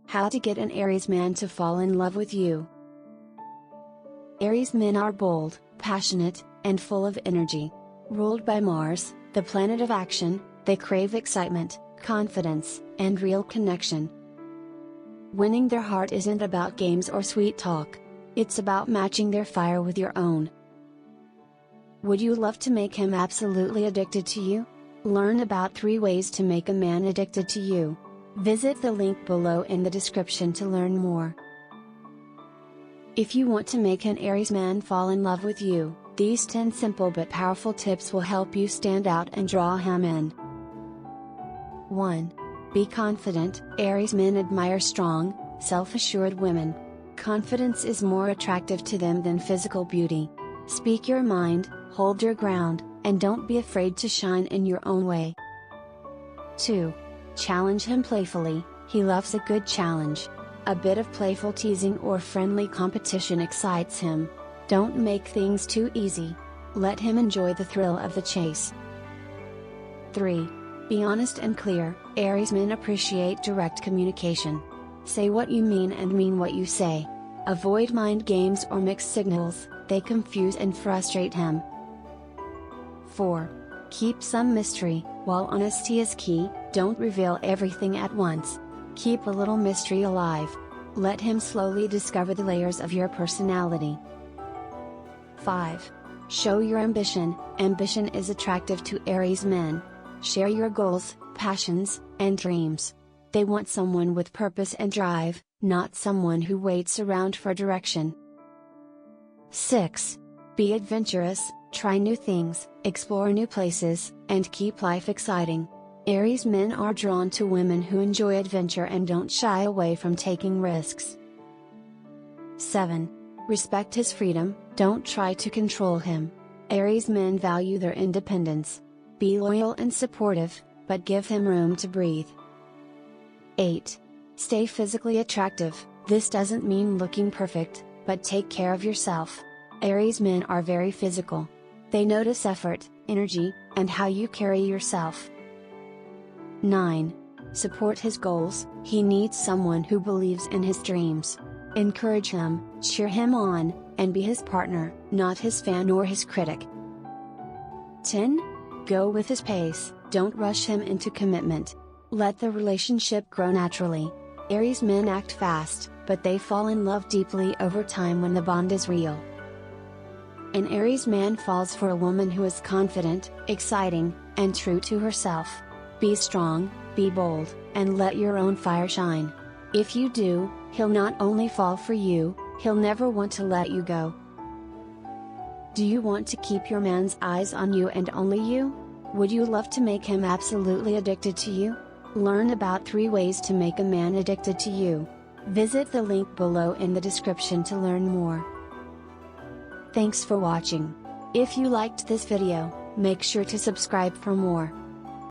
How to get an Aries man to fall in love with you. Aries men are bold, passionate, and full of energy. Ruled by Mars, the planet of action, they crave excitement, confidence, and real connection. Winning their heart isn't about games or sweet talk. It's about matching their fire with your own. Would you love to make him absolutely addicted to you? Learn about 3 ways to make a man addicted to you. Visit the link below in the description to learn more. If you want to make an Aries man fall in love with you, these 10 simple but powerful tips will help you stand out and draw him in. 1. Be confident. Aries men admire strong, self-assured women. Confidence is more attractive to them than physical beauty. Speak your mind, hold your ground, and don't be afraid to shine in your own way. 2. Challenge him playfully. He loves a good challenge. A bit of playful teasing or friendly competition excites him. Don't make things too easy. Let him enjoy the thrill of the chase. 3. Be honest and clear. Aries men appreciate direct communication. Say what you mean and mean what you say. Avoid mind games or mixed signals, they confuse and frustrate him. 4. Keep some mystery. While honesty is key, don't reveal everything at once. Keep a little mystery alive. Let him slowly discover the layers of your personality. 5. Show your ambition. Ambition is attractive to Aries men. Share your goals, passions, and dreams. They want someone with purpose and drive, not someone who waits around for direction. 6. Be adventurous. Try new things, explore new places, and keep life exciting. Aries men are drawn to women who enjoy adventure and don't shy away from taking risks. 7. Respect his freedom. Don't try to control him. Aries men value their independence. Be loyal and supportive, but give him room to breathe. 8. Stay physically attractive. This doesn't mean looking perfect, but take care of yourself. Aries men are very physical. They notice effort, energy, and how you carry yourself. 9. Support his goals. He needs someone who believes in his dreams. Encourage him, cheer him on, and be his partner, not his fan or his critic. 10. Go with his pace. Don't rush him into commitment. Let the relationship grow naturally. Aries men act fast, but they fall in love deeply over time when the bond is real. An Aries man falls for a woman who is confident, exciting, and true to herself. Be strong, be bold, and let your own fire shine. If you do, he'll not only fall for you, he'll never want to let you go. Do you want to keep your man's eyes on you and only you? Would you love to make him absolutely addicted to you? Learn about 3 ways to make a man addicted to you. Visit the link below in the description to learn more. Thanks for watching. If you liked this video, make sure to subscribe for more.